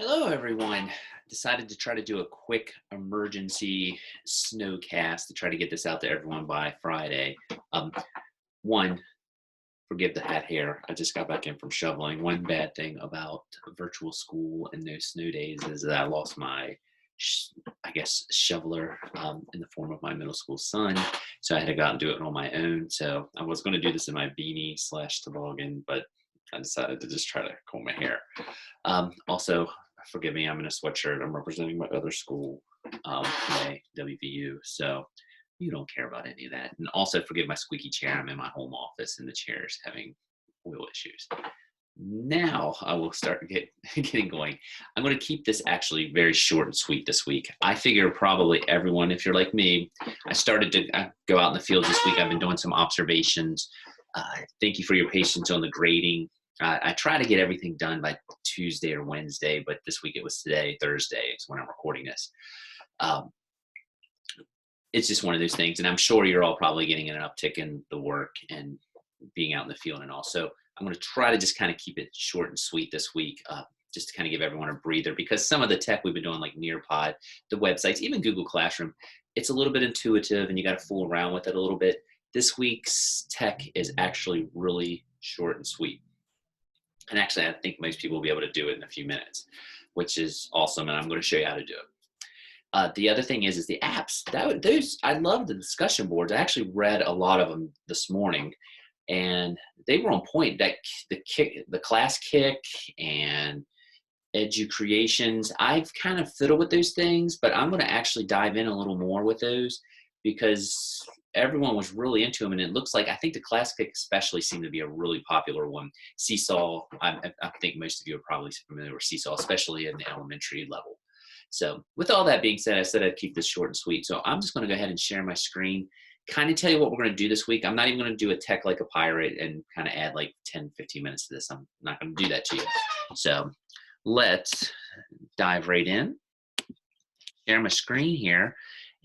Hello, everyone. Decided to try to do a quick emergency snowcast to try to get this out to everyone by Friday. Um, one, forgive the hat hair. I just got back in from shoveling. One bad thing about virtual school and no snow days is that I lost my, I guess, shoveler in the form of my middle school son. So I had to go out and do it on my own. So I was going to do this in my beanie slash toboggan, but I decided to just try to comb my hair. Also, forgive me, I'm in a sweatshirt. I'm representing my other school, today, WVU. So you don't care about any of that. And also, forgive my squeaky chair. I'm in my home office and the chair is having wheel issues. Now I will start getting going. I'm going to keep this actually very short and sweet this week. I figure probably everyone, if you're like me, I started to go out in the field this week. I've been doing some observations. Thank you for your patience on the grading. I try to get everything done by Tuesday or Wednesday, but this week it was today, Thursday is when I'm recording this. Um, it's just one of those things, and I'm sure you're all probably getting an uptick in the work and being out in the field and all. So I'm going to try to just kind of keep it short and sweet this week, just to kind of give everyone a breather, because some of the tech we've been doing, like Nearpod, the websites, even Google Classroom, it's a little bit intuitive and you got to fool around with it a little bit. This week's tech is actually really short and sweet. And actually, I think most people will be able to do it in a few minutes, which is awesome. And I'm going to show you how to do it. The other thing is the apps. Those I love the discussion boards. I actually read a lot of them this morning, and they were on point. That the class kick, and edu creations. I've kind of fiddled with those things, but I'm going to actually dive in a little more with those because everyone was really into them, and it looks like I think the class kick especially seemed to be a really popular one. Seesaw. I think most of you are probably familiar with Seesaw, especially in the elementary level. So with all that being said, I said I'd keep this short and sweet. So I'm just going to go ahead and share my screen, kind of tell you what we're going to do this week. I'm not even going to do a tech like a pirate and kind of add like 10, 15 minutes to this. I'm not going to do that to you. So let's dive right in. Share my screen here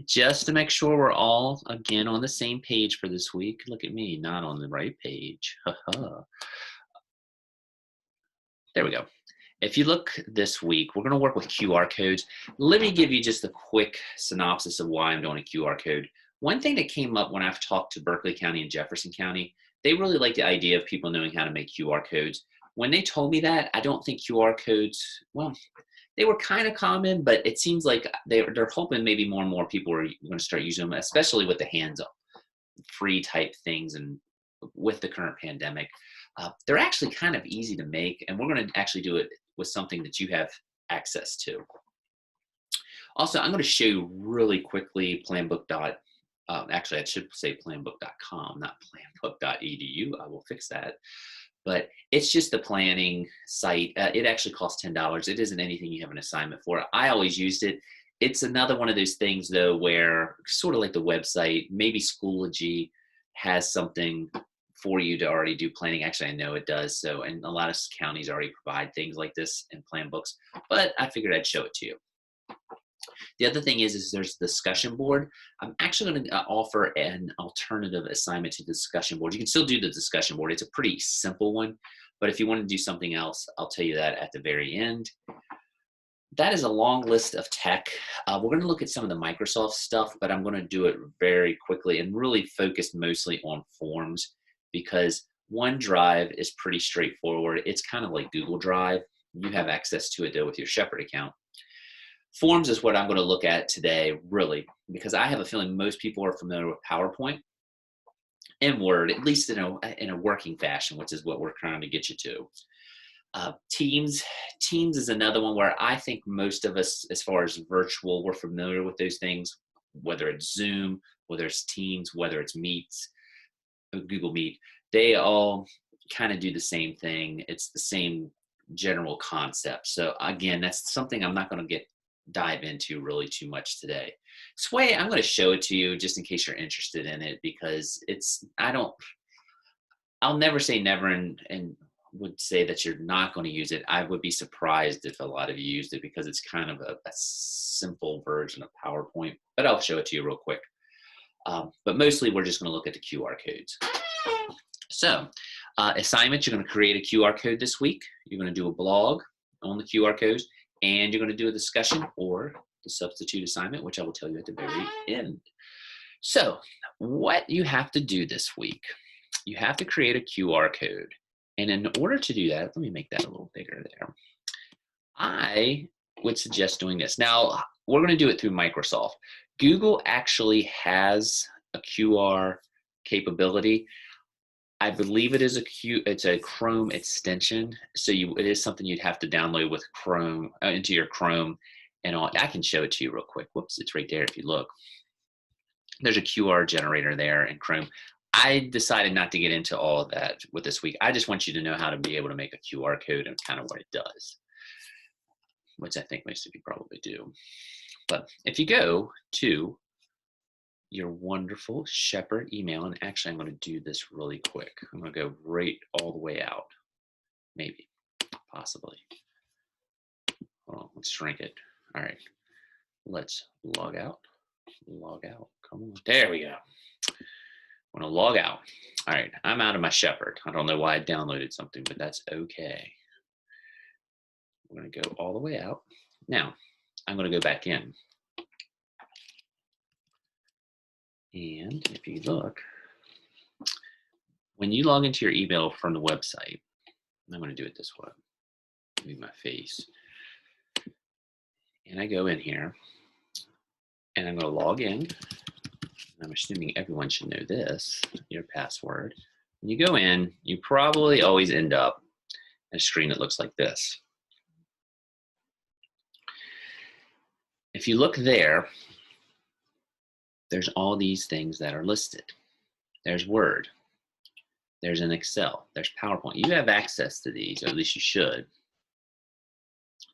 just to make sure we're all, again, on the same page for this week. Look at me, not on the right page. There we go. If you look this week, we're going to work with QR codes. Let me give you just a quick synopsis of why I'm doing a QR code. One thing that came up when I've talked to Berkeley County and Jefferson County, they really like the idea of people knowing how to make QR codes. When they told me that, I don't think QR codes, well, they were kind of common, but it seems like they're hoping maybe more and more people are going to start using them, especially with the hands-on free type things and with the current pandemic. They're actually kind of easy to make, and we're going to actually do it with something that you have access to. Also, I'm going to show you really quickly Planbook. Actually, I should say planbook.com, not planbook.edu. I will fix that. But it's just the planning site. It actually costs $10. It isn't anything you have an assignment for. I always used it. It's another one of those things, though, where sort of like the website, maybe Schoology has something for you to already do planning. Actually, I know it does. So, and a lot of counties already provide things like this in plan books, but I figured I'd show it to you. The other thing is there's the discussion board. I'm actually going to offer an alternative assignment to the discussion board. You can still do the discussion board. It's a pretty simple one, but if you want to do something else, I'll tell you that at the very end. That is a long list of tech. We're going to look at some of the Microsoft stuff, but I'm going to do it very quickly and really focus mostly on forms because OneDrive is pretty straightforward. It's kind of like Google Drive. You have access to it though with your Shepherd account. Forms is what I'm going to look at today, really, because I have a feeling most people are familiar with PowerPoint and Word, at least in a working fashion, which is what we're trying to get you to. Teams is another one where I think most of us, as far as virtual, we're familiar with those things, whether it's Zoom, whether it's Teams, whether it's Meets, Google Meet. They all kind of do the same thing. It's the same general concept. So again, that's something I'm not going to dive into really too much today. Sway, I'm going to show it to you just in case you're interested in it because I'll never say never and would say that you're not going to use it. I would be surprised if a lot of you used it because it's kind of a simple version of PowerPoint, but I'll show it to you real quick. But mostly we're just going to look at the QR codes. So assignment, you're going to create a QR code this week. You're going to do a blog on the QR codes. And you're going to do a discussion or the substitute assignment, which I will tell you at the very end. So what you have to do this week, you have to create a QR code. And in order to do that, let me make that a little bigger there. I would suggest doing this. Now, we're going to do it through Microsoft. Google actually has a QR capability. I believe it is it's a Chrome extension. So it is something you'd have to download with Chrome into your Chrome and all. I can show it to you real quick. Whoops, it's right there if you look. There's a QR generator there in Chrome. I decided not to get into all of that with this week. I just want you to know how to be able to make a QR code and kind of what it does, which I think most of you probably do. But if you go to your wonderful Shepherd email, and actually I'm going to do this really quick. I'm going to go right all the way out, maybe, possibly. Hold on, let's shrink it. All right, let's log out. Log out, come on. There we go. I'm going to log out. All right, I'm out of my Shepherd. I don't know why I downloaded something, but that's okay. I'm going to go all the way out. Now, I'm going to go back in. And if you look, when you log into your email from the website, I'm going to do it this way. Move my face. And I go in here, and I'm going to log in. I'm assuming everyone should know this, your password. When you go in, you probably always end up at a screen that looks like this. If you look there, there's all these things that are listed. There's Word, there's an Excel, there's PowerPoint. You have access to these, or at least you should.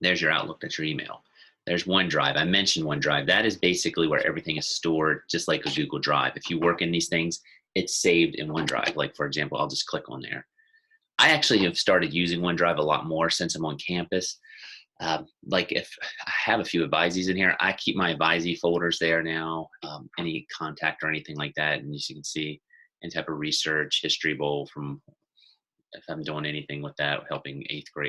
There's your Outlook, that's your email. There's OneDrive. I mentioned OneDrive. That is basically where everything is stored, just like a Google Drive. If you work in these things, it's saved in OneDrive. Like, for example, I'll just click on there. I actually have started using OneDrive a lot more since I'm on campus. Like if I have a few advisees in here, I keep my advisee folders there now, any contact or anything like that. And as you can see, any type of research, history bowl from, if I'm doing anything with that, helping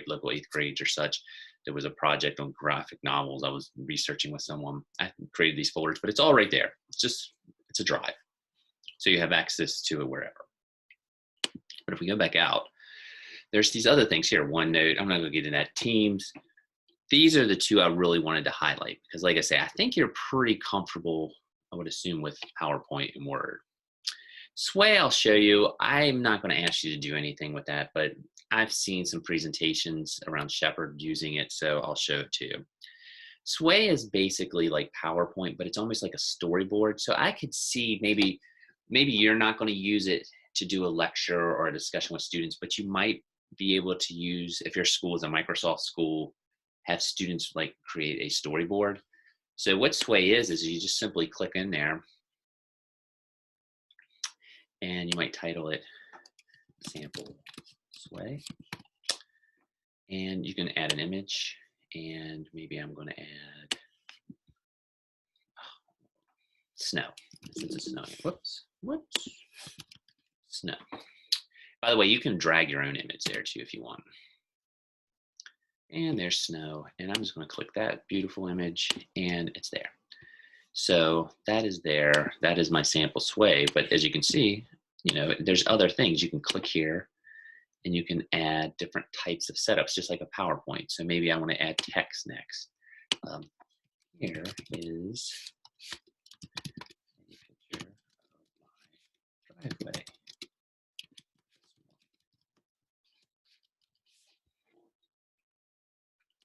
local eighth grades or such. There was a project on graphic novels I was researching with someone. I created these folders, but it's all right there. It's a drive. So you have access to it wherever. But if we go back out, there's these other things here. OneNote, I'm not gonna get into that. Teams. These are the two I really wanted to highlight because like I say, I think you're pretty comfortable, I would assume, with PowerPoint and Word. Sway, I'll show you. I'm not going to ask you to do anything with that, but I've seen some presentations around Shepherd using it, so I'll show it to you. Sway is basically like PowerPoint, but it's almost like a storyboard. So I could see maybe you're not going to use it to do a lecture or a discussion with students, but you might be able to use, if your school is a Microsoft school, have students like create a storyboard. So what Sway is you just simply click in there, and you might title it Sample Sway. And you can add an image, and maybe I'm going to add snow. Since it's snowing. Whoops. Snow. By the way, you can drag your own image there too if you want. And there's snow, and I'm just going to click that beautiful image, and it's there. So that is there. That is my sample Sway. But as you can see, you know, there's other things. You can click here, and you can add different types of setups, just like a PowerPoint. So maybe I want to add text next. Here is a picture of my driveway.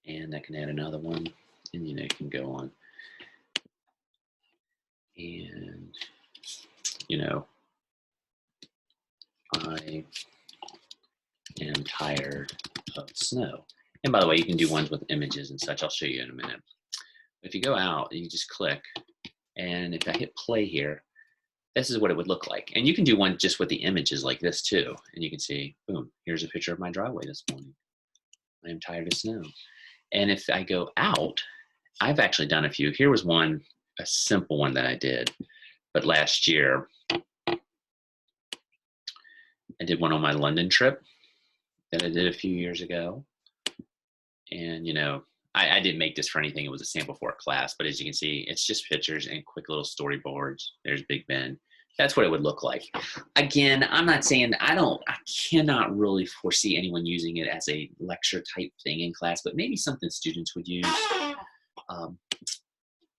And I can add another one, and you know, you can go on. And you know, I am tired of snow. And by the way, you can do ones with images and such. I'll show you in a minute. If you go out, you just click, and if I hit play here, this is what it would look like. And you can do one just with the images like this too. And you can see, boom, here's a picture of my driveway this morning. I am tired of snow. And if I go out, I've actually done a few. Here was one, a simple one that I did, but last year, I did one on my London trip that I did a few years ago. And, you know, I didn't make this for anything. It was a sample for a class, but as you can see, it's just pictures and quick little storyboards. There's Big Ben. That's what it would look like. Again, I'm not saying, I cannot really foresee anyone using it as a lecture type thing in class, but maybe something students would use.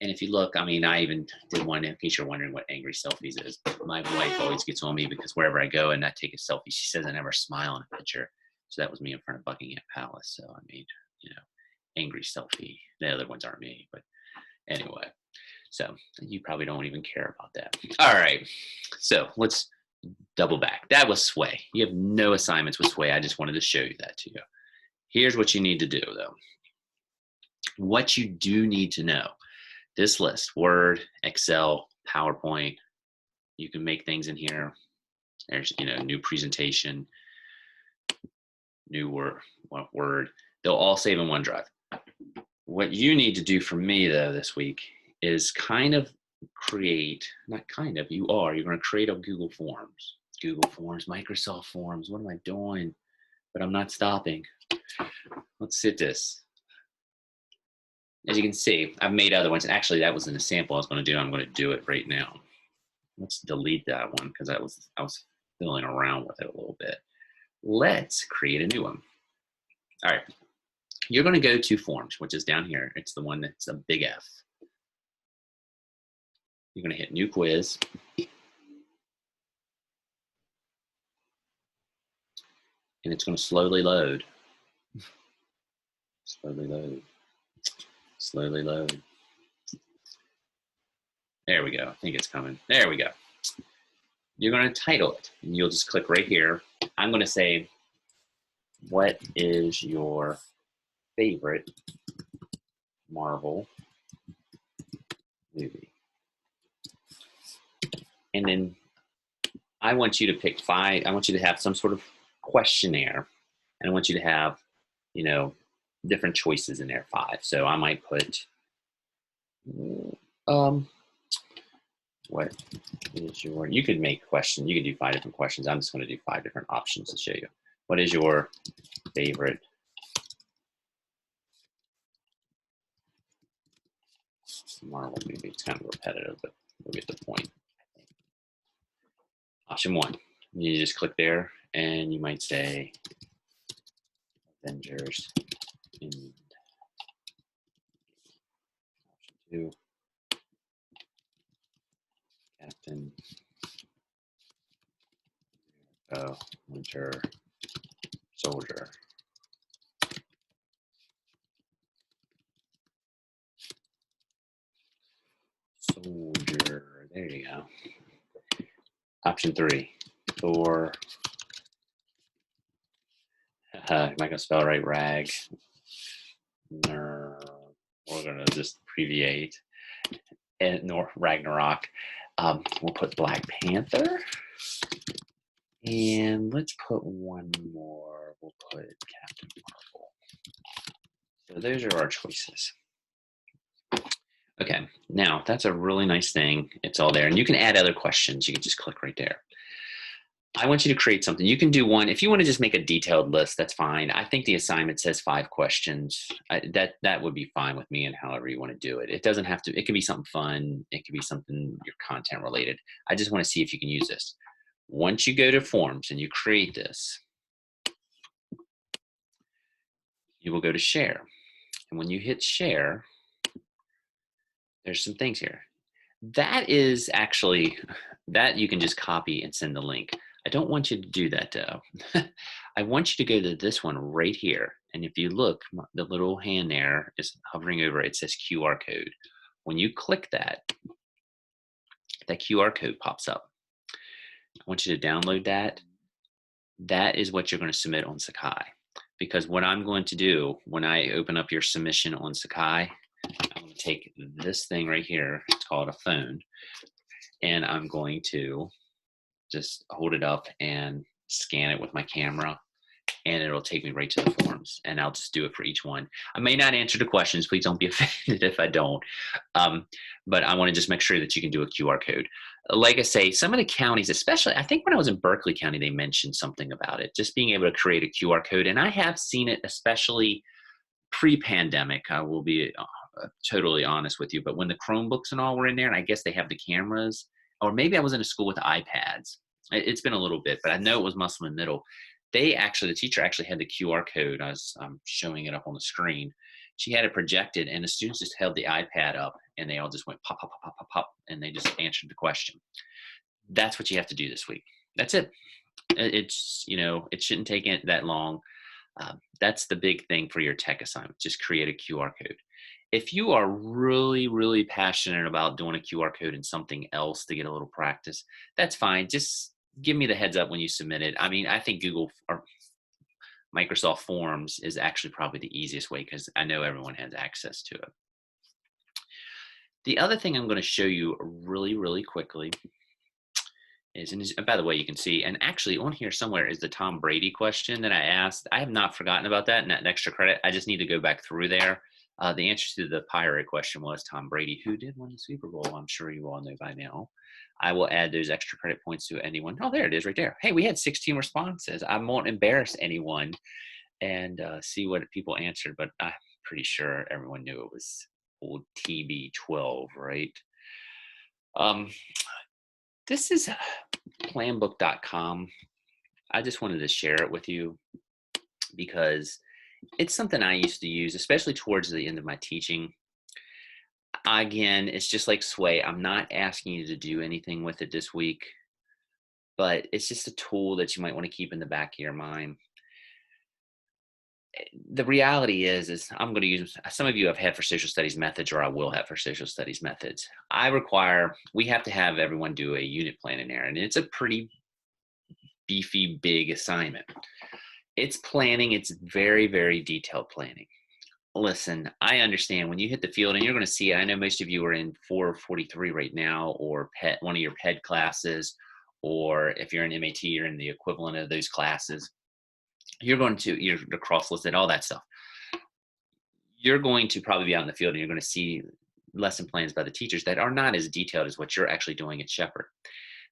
And if you look, I mean, I even did one, in case you're wondering what angry selfies is. My wife always gets on me because wherever I go and I take a selfie, she says I never smile in a picture. So that was me in front of Buckingham Palace. So I made, you know, angry selfie. The other ones aren't me, but anyway. So you probably don't even care about that. All right. So let's double back. That was Sway. You have no assignments with Sway. I just wanted to show you that to you. Here's what you need to do, though. What you do need to know. This list, Word, Excel, PowerPoint, you can make things in here. There's, you know, new presentation, new Word. They'll all save in OneDrive. What you need to do for me, though, this week is kind of create, not kind of, you're going to create a Google Forms. Google Forms, Microsoft Forms, what am I doing? But I'm not stopping. Let's hit this. As you can see, I've made other ones. Actually, that was in a sample I was going to do. I'm going to do it right now. Let's delete that one because I was fiddling around with it a little bit. Let's create a new one. All right. You're going to go to Forms, which is down here. It's the one that's a big F. You're going to hit New Quiz. And it's going to slowly load. Slowly load. Slowly load. There we go. I think it's coming. There we go. You're going to title it. And you'll just click right here. I'm going to say, what is your favorite Marvel movie? And then I want you to pick 5. I want you to have some sort of questionnaire. And I want you to have, you know, different choices in there, 5. So I might put, what is your, you could make questions, you could do 5 different questions. I'm just going to do 5 different options to show you. What is your favorite Marvel movie? It's kind of repetitive, but we'll get the point. Option 1, you just click there and you might say Avengers. Option 2, Captain Winter Soldier. There you go. Option 3, Thor. Am I gonna spell right? Rag. We're gonna just abbreviate. And Ragnarok. We'll put Black Panther. And let's put one more. We'll put Captain Marvel. So those are our choices. Okay, now that's a really nice thing. It's all there. And you can add other questions. You can just click right there. I want you to create something. You can do one. If you want to just make a detailed list, that's fine. I think the assignment says 5 questions. That would be fine with me, and however you want to do it. It doesn't have to, it can be something fun. It can be something your content related. I just want to see if you can use this. Once you go to Forms and you create this, you will go to Share. And when you hit Share, there's some things here. That is actually, that you can just copy and send the link. I don't want you to do that though. I want you to go to this one right here. And if you look, the little hand there is hovering over it. It says QR code. When you click that, that QR code pops up. I want you to download that. That is what you're going to submit on Sakai. Because what I'm going to do when I open up your submission on Sakai, I'm going to take this thing right here, it's called a phone, and I'm going to just hold it up and scan it with my camera, and it'll take me right to the forms, and I'll just do it for each one. I may not answer the questions. Please don't be offended if I don't. But I want to just make sure that you can do a QR code. Like I say, some of the counties, especially, I think when I was in Berkeley County, they mentioned something about it, just being able to create a QR code. And I have seen it, especially pre-pandemic, I will be totally honest with you, but when the Chromebooks and all were in there, and I guess they have the cameras, or maybe I was in a school with iPads. It's been a little bit, but I know it was Musselman Middle. The teacher actually had the QR code. I was showing it up on the screen. She had it projected, and the students just held the iPad up, and they all just went pop, pop, pop, pop, pop, pop, and they just answered the question. That's what you have to do this week. That's it. It's, it shouldn't take it that long. That's the big thing for your tech assignment. Just create a QR code. If you are really, really passionate about doing a QR code and something else to get a little practice, that's fine. Just give me the heads up when you submit it. I mean, I think Google or Microsoft Forms is actually probably the easiest way because I know everyone has access to it. The other thing I'm going to show you really, really quickly is, and by the way, you can see, and actually on here somewhere is the Tom Brady question that I asked. I have not forgotten about that and that extra credit. I just need to go back through there. The answer to the Pirate question was Tom Brady, who did win the Super Bowl. I'm sure you all know by now. I will add those extra credit points to anyone. Oh, there it is right there. Hey, we had 16 responses. I won't embarrass anyone and see what people answered, but I'm pretty sure everyone knew it was old TB12, right? This is planbook.com. I just wanted to share it with you because it's something I used to use, especially towards the end of my teaching. Again, it's just like Sway. I'm not asking you to do anything with it this week, but it's just a tool that you might want to keep in the back of your mind. The reality is I'm going to use, some of you have had for social studies methods, or I will have for social studies methods. We have to have everyone do a unit plan in there, and it's a pretty beefy, big assignment. It's planning. It's very, very detailed planning. Listen, I understand when you hit the field and you're going to see it. I know most of you are in 443 right now, or one of your PED classes, or if you're in MAT, you're in the equivalent of those classes. You're cross-listed, all that stuff. You're going to probably be out in the field and you're going to see lesson plans by the teachers that are not as detailed as what you're actually doing at Shepherd.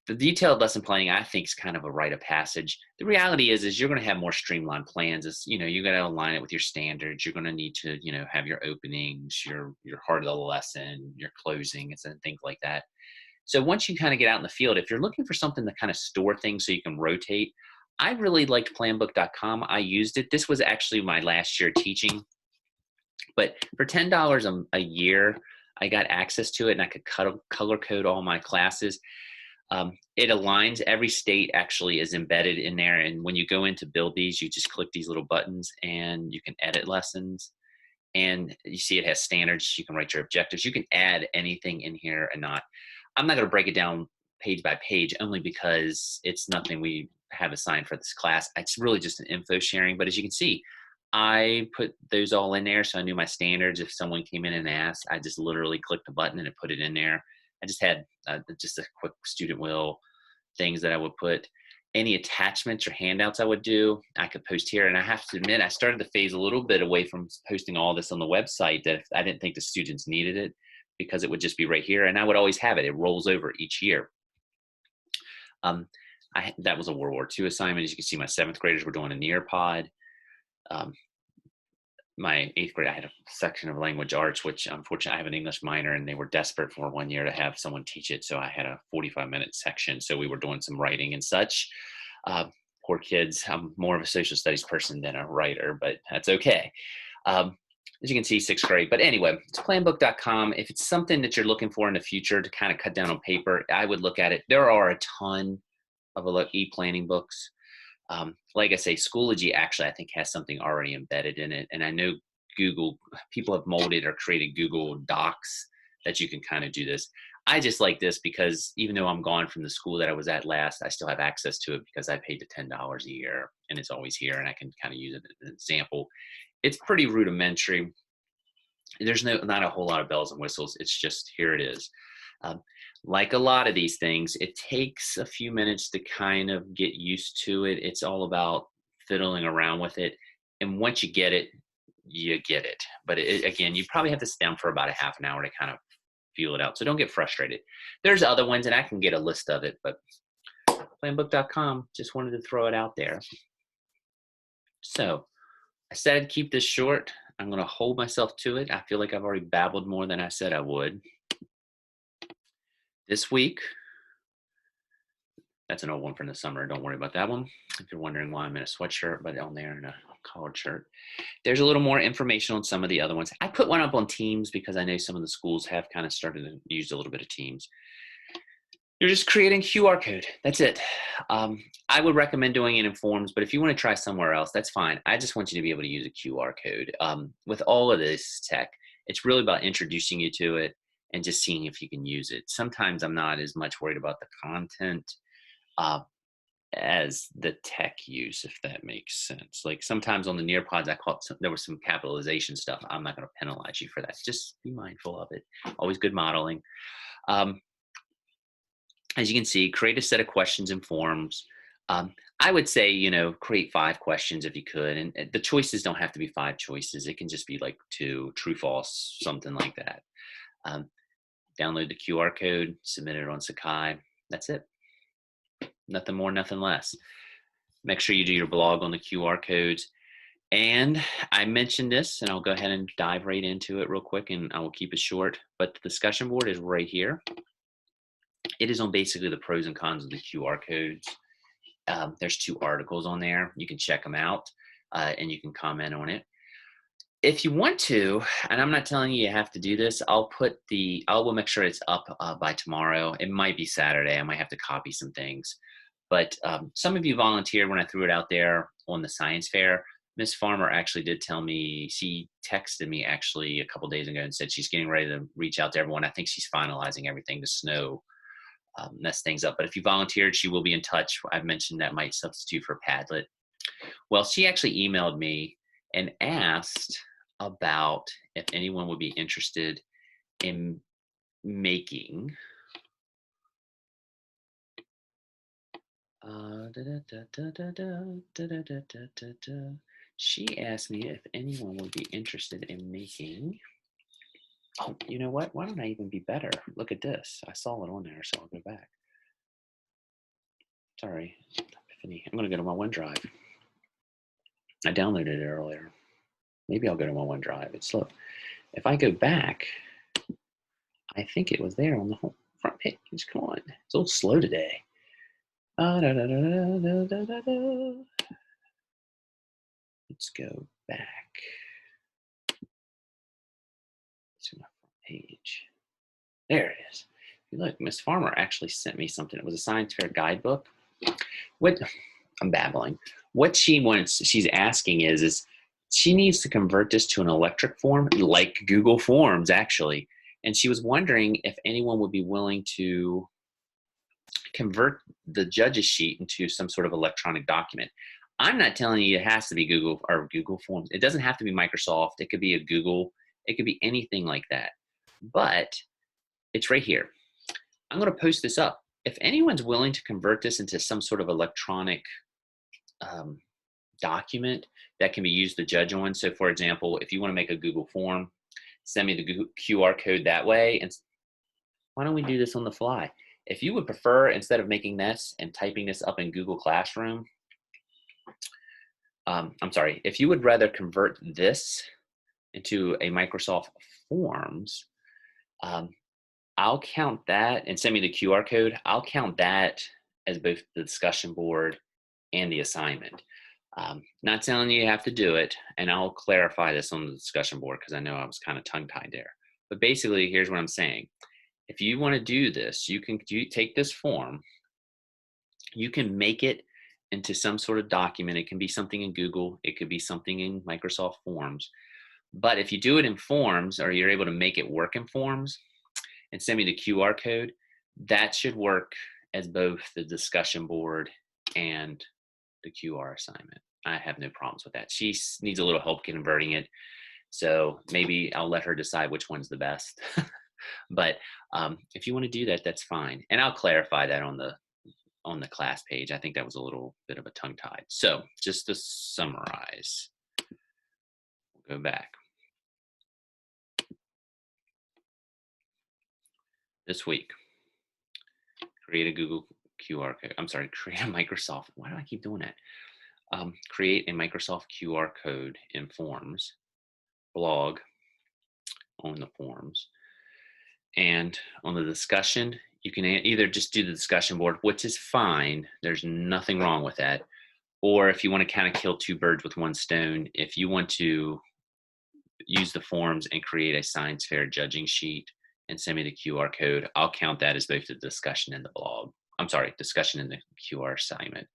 The detailed lesson planning, I think, is kind of a rite of passage. The reality is you're going to have more streamlined plans. You got to align it with your standards. You're going to need to, have your openings, your heart of the lesson, your closings, and things like that. So once you kind of get out in the field, if you're looking for something to kind of store things so you can rotate, I really liked planbook.com. I used it. This was actually my last year teaching. But for $10 a year, I got access to it, and I could color code all my classes. It aligns. Every state actually is embedded in there. And when you go in to build these, you just click these little buttons and you can edit lessons. And you see it has standards. You can write your objectives. You can add anything in here and not. I'm not going to break it down page by page, only because it's nothing we have assigned for this class. It's really just an info sharing. But as you can see, I put those all in there, so I knew my standards. If someone came in and asked, I just literally clicked the button and it put it in there. I just had just a quick student will things that I would put. Any attachments or handouts I would do, I could post here. And I have to admit, I started to phase a little bit away from posting all this on the website, that I didn't think the students needed it, because it would just be right here. And I would always have it. It rolls over each year. That was a World War II assignment. As you can see, my 7th graders were doing a Nearpod. My 8th grade, I had a section of language arts, which unfortunately I have an English minor, and they were desperate for one year to have someone teach it. So I had a 45-minute section. So we were doing some writing and such. Poor kids. I'm more of a social studies person than a writer, but that's okay. As you can see, 6th grade. But anyway, it's planbook.com. If it's something that you're looking for in the future to kind of cut down on paper, I would look at it. There are a ton of e-planning books. Like I say, Schoology actually, I think, has something already embedded in it. And I know people have molded or created Google Docs that you can kind of do this. I just like this because even though I'm gone from the school that I was at last, I still have access to it because I paid the $10 a year and it's always here, and I can kind of use it as an example. It's pretty rudimentary. There's not a whole lot of bells and whistles. It's just, here it is. Like a lot of these things, it takes a few minutes to kind of get used to it. It's all about fiddling around with it. And once you get it, you get it. But again, you probably have to sit down for about a half an hour to kind of feel it out. So don't get frustrated. There's other ones, and I can get a list of it, but planbook.com, just wanted to throw it out there. So I said keep this short. I'm going to hold myself to it. I feel like I've already babbled more than I said I would. This week, that's an old one from the summer. Don't worry about that one. If you're wondering why I'm in a sweatshirt, but on there in a collared shirt. There's a little more information on some of the other ones. I put one up on Teams because I know some of the schools have kind of started to use a little bit of Teams. You're just creating QR code. That's it. I would recommend doing it in Forms, but if you want to try somewhere else, that's fine. I just want you to be able to use a QR code. With all of this tech, it's really about introducing you to it and just seeing if you can use it. Sometimes I'm not as much worried about the content as the tech use, if that makes sense. Like sometimes on the Nearpods, there was some capitalization stuff. I'm not going to penalize you for that. Just be mindful of it. Always good modeling. As you can see, create a set of questions and forms. I would say, create 5 questions if you could. And the choices don't have to be 5 choices. It can just be like 2, true, false, something like that. Download the QR code, submit it on Sakai. That's it. Nothing more, nothing less. Make sure you do your blog on the QR codes. And I mentioned this, and I'll go ahead and dive right into it real quick, and I will keep it short. But the discussion board is right here. It is on basically the pros and cons of the QR codes. There's 2 articles on there. You can check them out, and you can comment on it. If you want to, and I'm not telling you have to do this, I will make sure it's up by tomorrow. It might be Saturday. I might have to copy some things. But some of you volunteered when I threw it out there on the science fair. Miss Farmer actually did tell me, she texted me actually a couple days ago and said she's getting ready to reach out to everyone. I think she's finalizing everything to snow mess things up. But if you volunteered, she will be in touch. I've mentioned that might substitute for Padlet. Well, she actually emailed me and asked about if anyone would be interested in making she asked me if anyone would be interested in making, oh, you know what? Why don't I even be better? Look at this. I saw it on there, so I'll go back. Sorry, Epiphany. I'm going to go to my OneDrive. I downloaded it earlier. Maybe I'll go to my OneDrive. It's slow. If I go back, I think it was there on the whole front page. Come on. It's a little slow today. Let's go back to my front page. There it is. Look, Miss Farmer actually sent me something. It was a science fair guidebook. I'm babbling. What she's asking is she needs to convert this to an electric form, like Google Forms, actually. And she was wondering if anyone would be willing to convert the judge's sheet into some sort of electronic document. I'm not telling you it has to be Google or Google Forms. It doesn't have to be Microsoft. It could be a Google. It could be anything like that. But it's right here. I'm going to post this up. If anyone's willing to convert this into some sort of electronic document that can be used to judge on. So for example, if you want to make a Google form, send me the Google QR code that way. And why don't we do this on the fly? If you would prefer, instead of making this and typing this up in Google Classroom, I'm sorry, if you would rather convert this into a Microsoft Forms, I'll count that and send me the QR code. I'll count that as both the discussion board and the assignment. Not telling you have to do it, and I'll clarify this on the discussion board because I know I was kind of tongue-tied there. But basically, here's what I'm saying. If you want to do this, you take this form, you can make it into some sort of document. It can be something in Google, it could be something in Microsoft Forms. But if you do it in Forms, or you're able to make it work in Forms and send me the QR code, that should work as both the discussion board and the QR assignment. I have no problems with that. She needs a little help converting it. So maybe I'll let her decide which one's the best. But if you want to do that, that's fine. And I'll clarify that on the class page. I think that was a little bit of a tongue-tied. So just to summarize, we'll go back. This week, create a Google QR code. I'm sorry, create a Microsoft. Why do I keep doing that? Create a Microsoft QR code in Forms blog on the forums. And on the discussion, you can either just do the discussion board, which is fine. There's nothing wrong with that. Or if you want to kind of kill two birds with one stone, if you want to use the forums and create a science fair judging sheet and send me the QR code, I'll count that as both the discussion and the blog. I'm sorry, discussion and the QR assignment.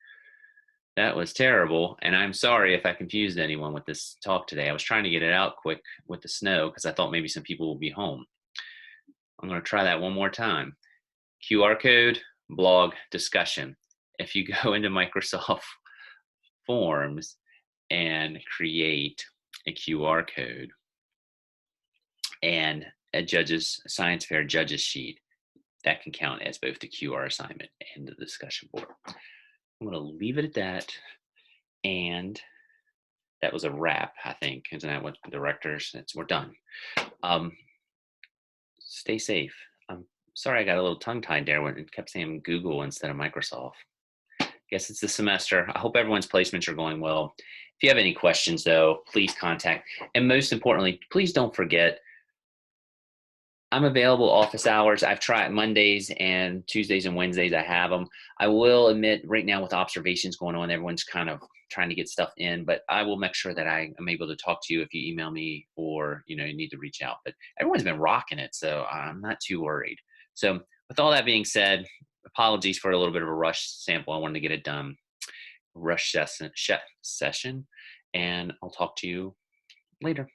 That was terrible, and I'm sorry if I confused anyone with this talk today. I was trying to get it out quick with the snow because I thought maybe some people will be home. I'm going to try that one more time. QR code, blog, discussion. If you go into Microsoft Forms and create a QR code and a science fair judges sheet, that can count as both the QR assignment and the discussion board. I'm going to leave it at that. And that was a wrap, I think. Isn't that what directors? We're done. Stay safe. I'm sorry I got a little tongue-tied there when it kept saying Google instead of Microsoft. Guess it's the semester. I hope everyone's placements are going well. If you have any questions, though, please contact. And most importantly, please don't forget, I'm available office hours. I've tried Mondays and Tuesdays and Wednesdays. I have them. I will admit right now with observations going on, everyone's kind of trying to get stuff in, but I will make sure that I am able to talk to you if you email me or, you need to reach out. But everyone's been rocking it, so I'm not too worried. So with all that being said, apologies for a little bit of a rush sample. I wanted to get it done. Rush session, and I'll talk to you later.